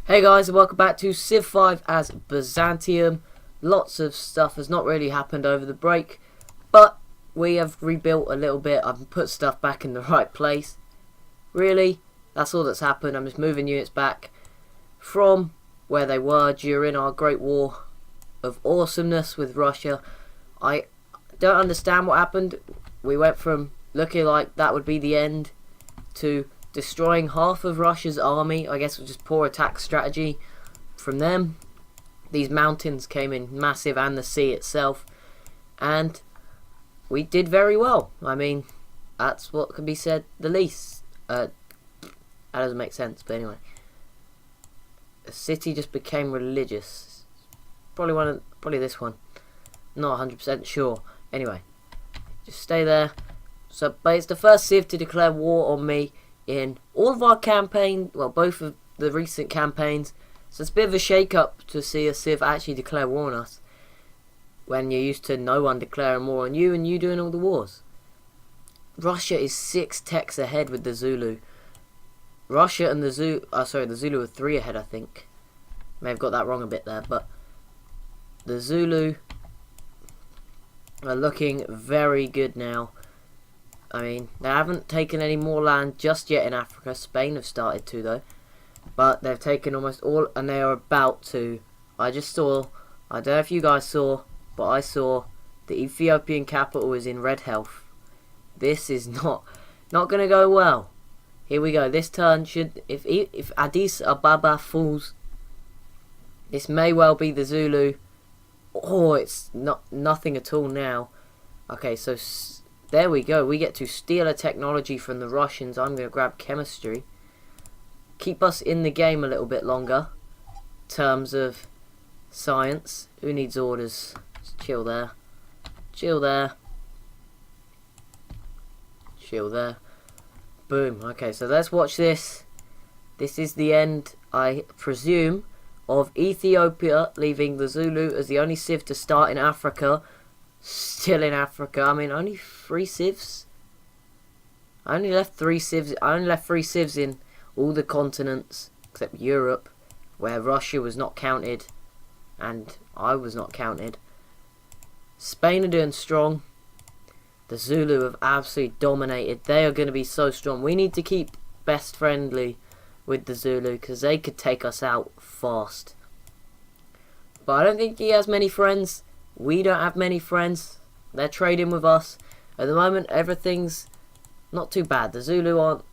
Hey guys, and welcome back to Civ 5 as Byzantium. Lots of stuff has not really happened over the break, but we have rebuilt a little bit. I've put stuff back in the right place. Really, that's all that's happened. I'm just moving units back from where they were during our Great War of Awesomeness with Russia. I don't understand what happened. We went from looking like that would be the end to destroying half of Russia's army. I guess it was just poor attack strategy from them. These mountains came in massive, and the sea itself, and we did very well. I mean, that's what can be said the least. That doesn't make sense, but anyway. The city just became religious. Probably this one. Not 100% sure. Anyway, just stay there. So, but it's the first Civ to declare war on me in all of our campaign, well, both of the recent campaigns. So it's a bit of a shake-up to see a Civ actually declare war on us, when you're used to no one declaring war on you and you doing all the wars. Russia is 6 techs ahead with the Zulu. Russia and the Zulu, the Zulu are 3 ahead, I think. May have got that wrong a bit there, but the Zulu are looking very good now. I mean, they haven't taken any more land just yet in Africa. Spain have started to, though. But they've taken almost all, and they are about to. I just saw, I don't know if you guys saw, but I saw the Ethiopian capital is in red health. This is not going to go well. Here we go. This turn should, if Addis Ababa falls, this may well be the Zulu. Oh, it's nothing at all now. Okay, so there we go. We get to steal a technology from the Russians. I'm going to grab chemistry. Keep us in the game a little bit longer. In terms of science. Who needs orders? Just chill there. Chill there. Chill there. Boom. Okay, so let's watch this. This is the end, I presume, of Ethiopia leaving the Zulu as the only Civ to start in Africa. Still in Africa. I mean, only 3 civs. I only left 3 civs. I only left 3 civs in all the continents except Europe, where Russia was not counted, and I was not counted. Spain are doing strong. The Zulu have absolutely dominated. They are going to be so strong. We need to keep best friendly with the Zulu because they could take us out fast. But I don't think he has many friends. We don't have many friends. They're trading with us. At the moment, everything's not too bad. The Zulu aren't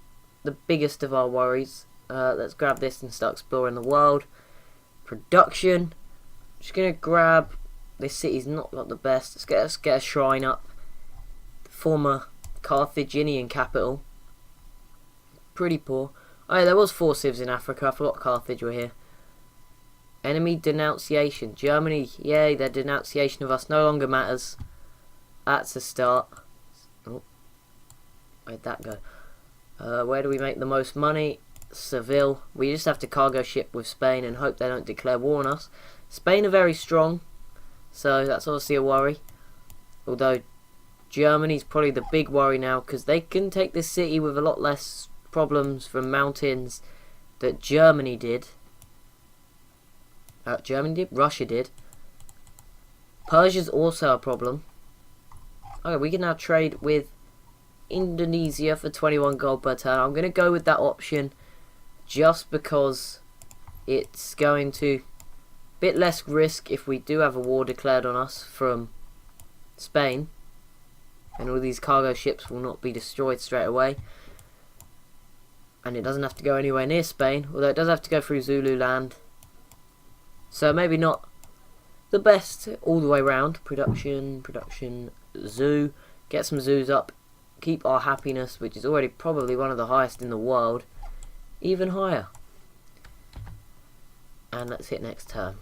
the biggest of our worries. Let's grab this and start exploring the world. Production. Just going to grab... This city's not the best. Let's get a shrine up. The former Carthaginian capital. Pretty poor. Oh yeah, there was 4 civs in Africa. I forgot Carthage were here. Enemy denunciation. Germany, yay, their denunciation of us no longer matters. That's a start. Oh, where'd that go? Where do we make the most money? Seville. We just have to cargo ship with Spain and hope they don't declare war on us. Spain are very strong, so that's obviously a worry. Although Germany's probably the big worry now because they can take this city with a lot less problems from mountains that Germany did. Germany did? Russia did. Persia's also a problem. Okay, we can now trade with Indonesia for 21 gold per turn. I'm going to go with that option just because it's going to bit less risk if we do have a war declared on us from Spain, and all these cargo ships will not be destroyed straight away, and it doesn't have to go anywhere near Spain, although it does have to go through Zululand, so maybe not the best all the way round. Production, zoo, get some zoos up. Keep our happiness, which is already probably one of the highest in the world, even higher. And let's hit next turn.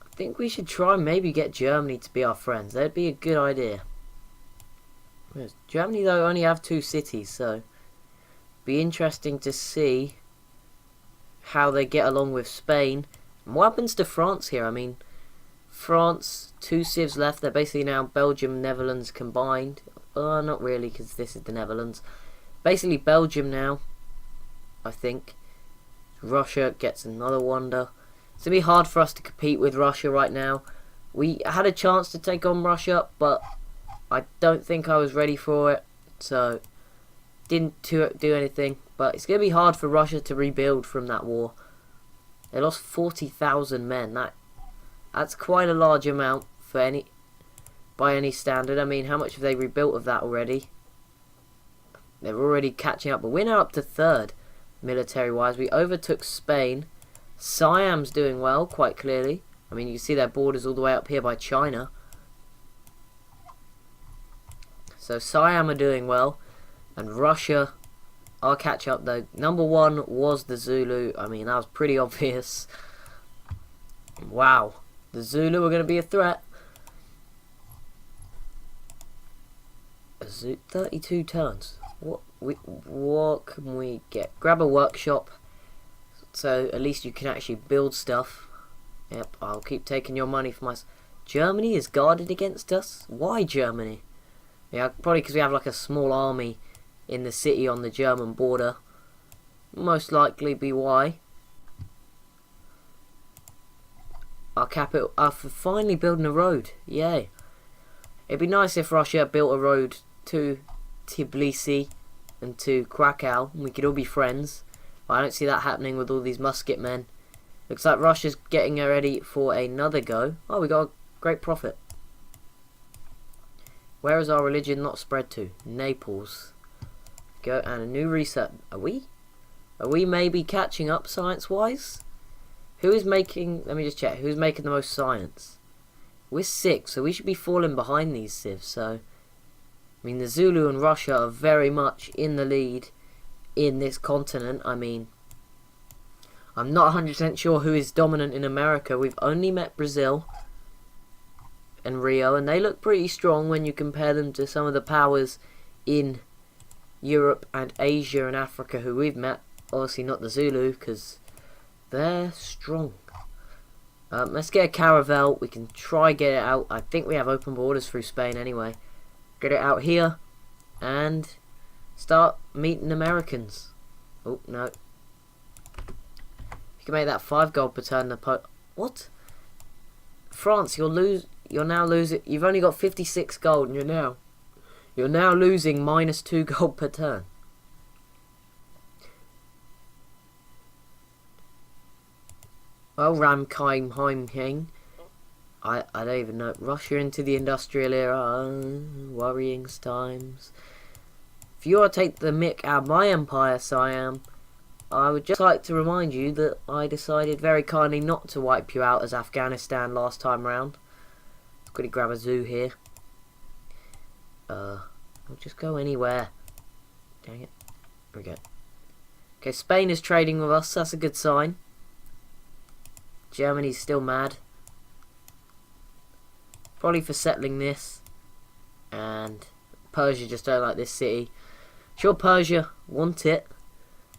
I think we should try and maybe get Germany to be our friends. That'd be a good idea. Germany, though, only have 2 cities, so be interesting to see how they get along with Spain. And what happens to France here? I mean, France, 2 civs left. They're basically now Belgium, Netherlands combined. Not really, because this is the Netherlands. Basically Belgium now, I think. Russia gets another wonder. It's going to be hard for us to compete with Russia right now. We had a chance to take on Russia, but I don't think I was ready for it, so didn't do anything. But it's going to be hard for Russia to rebuild from that war. They lost 40,000 men. That's quite a large amount for by any standard. I mean, how much have they rebuilt of that already? They're already catching up, but we're now up to third military-wise. We overtook Spain. Siam's doing well, quite clearly. I mean, you can see their borders all the way up here by China. So Siam are doing well, and Russia are catch up though. Number one was the Zulu. I mean, that was pretty obvious. Wow, the Zulu are going to be a threat. 32 turns. What can we get? Grab a workshop, so at least you can actually build stuff. Yep, I'll keep taking your money for myself. Germany is guarded against us? Why Germany? Yeah, probably because we have like a small army in the city on the German border. Most likely be why. Our capital, for finally building a road. Yay. It'd be nice if Russia built a road to Tbilisi and to Krakow, and we could all be friends. But I don't see that happening with all these musket men. Looks like Russia's getting ready for another go. Oh, we got a great profit. Where is our religion not spread to? Naples. Go, and a new reset. Are we maybe catching up science-wise? Who is making, let me just check, who's making the most science? We're 6, so we should be falling behind these civs, so I mean, the Zulu and Russia are very much in the lead in this continent. I mean, I'm not 100% sure who is dominant in America. We've only met Brazil and Rio, and they look pretty strong when you compare them to some of the powers in Europe and Asia and Africa who we've met. Obviously not the Zulu, because they're strong. Let's get a caravel. We can try get it out. I think we have open borders through Spain anyway. Get it out here and start meeting Americans. Oh no! You can make that 5 gold per turn. What? France, you're now losing. You've only got 56 gold, and you're now losing -2 gold per turn. Well, Ramkheim. I don't even know. Russia into the industrial era. Worrying times. If you want to take the mick out of my empire, Siam, I would just like to remind you that I decided very kindly not to wipe you out as Afghanistan last time round. Let's quickly grab a zoo here. I'll just go anywhere. Dang it. There we go. Okay, Spain is trading with us. That's a good sign. Germany's still mad. Probably for settling this. And Persia just don't like this city. Sure, Persia want it.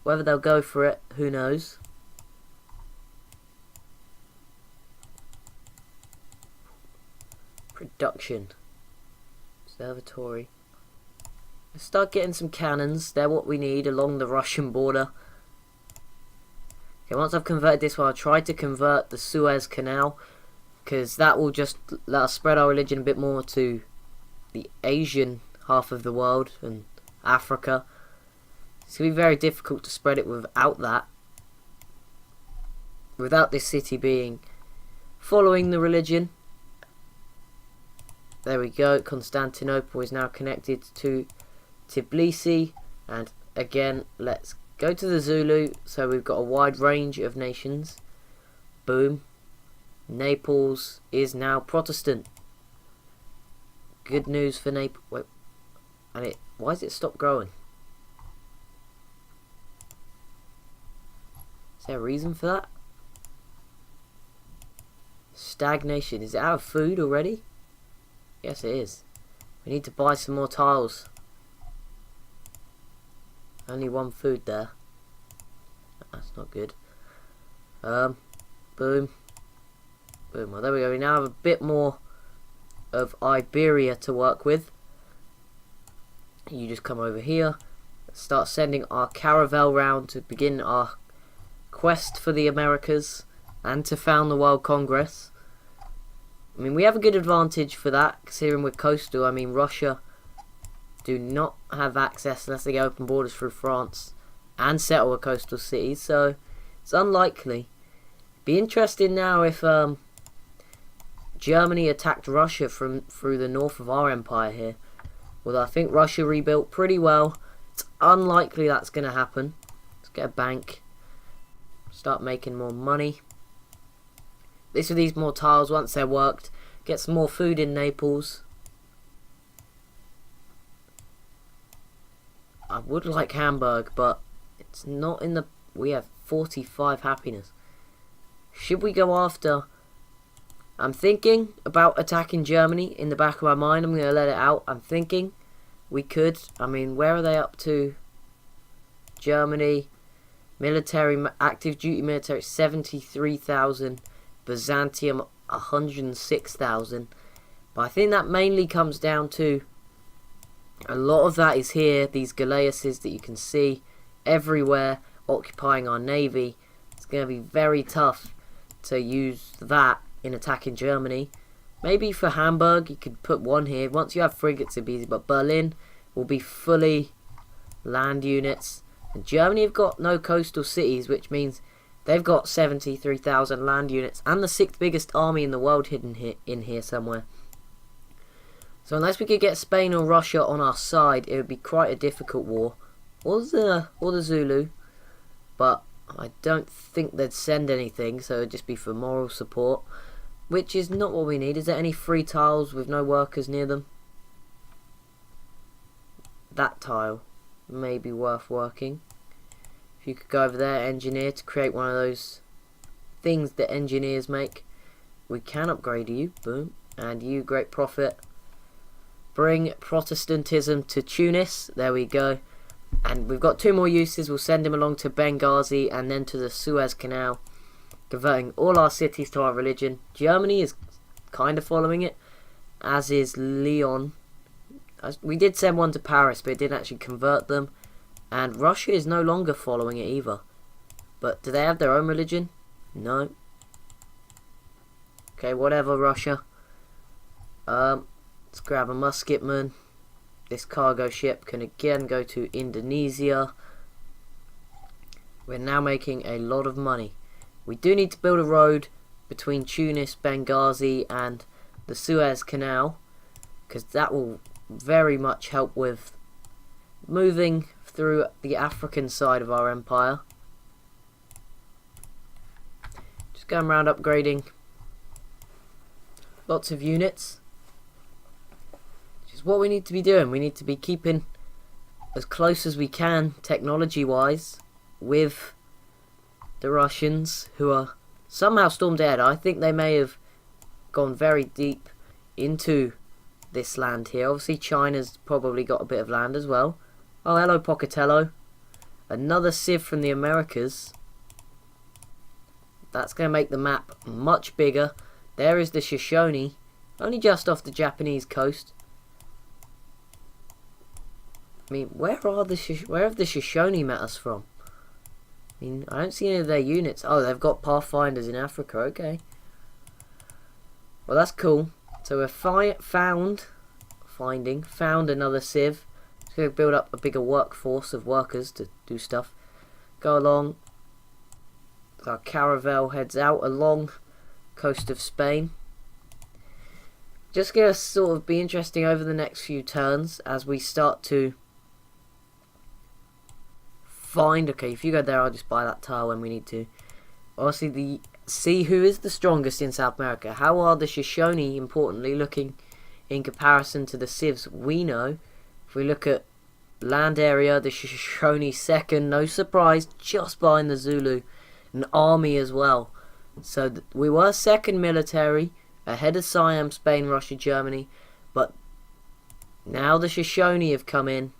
Whether they'll go for it, who knows. Production. Observatory. Let's start getting some cannons. They're what we need along the Russian border. Okay, once I've converted this one, I'll try to convert the Suez Canal, because that will just let us spread our religion a bit more to the Asian half of the world and Africa. It's going to be very difficult to spread it without that. Without this city being following the religion. There we go. Constantinople is now connected to Tbilisi. And again, let's go to the Zulu. So we've got a wide range of nations. Boom. Naples is now Protestant. Good news for Naples. Wait, and why has it stopped growing? Is there a reason for that? Stagnation. Is it out of food already? Yes, it is. We need to buy some more tiles. Only 1 food there. That's not good. Boom. Boom. Well, there we go. We now have a bit more of Iberia to work with. You just come over here. Start sending our caravel round to begin our quest for the Americas and to found the World Congress. I mean, we have a good advantage for that, considering we're coastal. I mean, Russia do not have access unless they open borders through France and settle a coastal cities, so it's unlikely. Be interesting now if Germany attacked Russia through the north of our empire here. Although I think Russia rebuilt pretty well, it's unlikely that's going to happen. Let's get a bank, start making more money. This with these more tiles, once they're worked, get some more food in Naples. I would like Hamburg, but it's not in the... We have 45 happiness. Should we go after... I'm thinking about attacking Germany in the back of my mind. I'm going to let it out. I'm thinking we could. I mean, where are they up to? Germany. Military, active duty military, 73,000. Byzantium, 106,000. But I think that mainly comes down to... A lot of that is here. These galleasses that you can see everywhere occupying our navy. It's going to be very tough to use that in attacking Germany. Maybe for Hamburg you could put one here. Once you have frigates it'd be easy, but Berlin will be fully land units. And Germany have got no coastal cities, which means they've got 73,000 land units and the 6th biggest army in the world hidden here somewhere. So unless we could get Spain or Russia on our side, it would be quite a difficult war. Or the Zulu. But I don't think they'd send anything, so it'd just be for moral support. Which is not what we need. Is there any free tiles with no workers near them? That tile may be worth working. If you could go over there, engineer, to create one of those things that engineers make. We can upgrade you. Boom. And you, great prophet. Bring Protestantism to Tunis. There we go. And we've got 2 more uses. We'll send him along to Benghazi and then to the Suez Canal, converting all our cities to our religion. Germany is kind of following it, as is Lyon. We did send one to Paris, but it didn't actually convert them. And Russia is no longer following it either. But do they have their own religion? No. Okay, whatever, Russia. Let's grab a musketman. This cargo ship can again go to Indonesia. We're now making a lot of money. We do need to build a road between Tunis, Benghazi and the Suez Canal, because that will very much help with moving through the African side of our empire. Just going around upgrading lots of units. What we need to be doing, we need to be keeping as close as we can technology wise with the Russians, who are somehow stormed ahead. I think they may have gone very deep into this land here. Obviously China's probably got a bit of land as well. Oh, hello Pocatello. Another Civ from the Americas. That's going to make the map much bigger. There is the Shoshone, only just off the Japanese coast. I mean, where have the Shoshone met us from? I mean, I don't see any of their units. Oh, they've got pathfinders in Africa. Okay. Well, that's cool. So we've found another Civ. It's going to build up a bigger workforce of workers to do stuff. Go along. Our caravel heads out along coast of Spain. Just going to sort of be interesting over the next few turns as we start to find... Okay, if you go there, I'll just buy that tile when we need to. Obviously, see who is the strongest in South America. How are the Shoshone, importantly, looking in comparison to the Civs we know? If we look at land area, the Shoshone second, no surprise, just behind the Zulu. An army as well. So we were second military, ahead of Siam, Spain, Russia, Germany. But now the Shoshone have come in.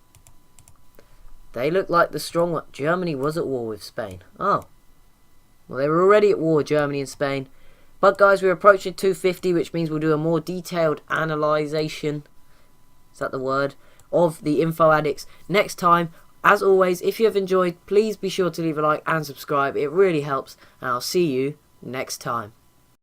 They look like the strong one. Germany was at war with Spain. Oh. Well, they were already at war, Germany and Spain. But guys, we're approaching 250, which means we'll do a more detailed analyzation. Is that the word? Of the Info Addicts next time As always, if you have enjoyed, please be sure to leave a like and subscribe. It really helps, and I'll see you next time.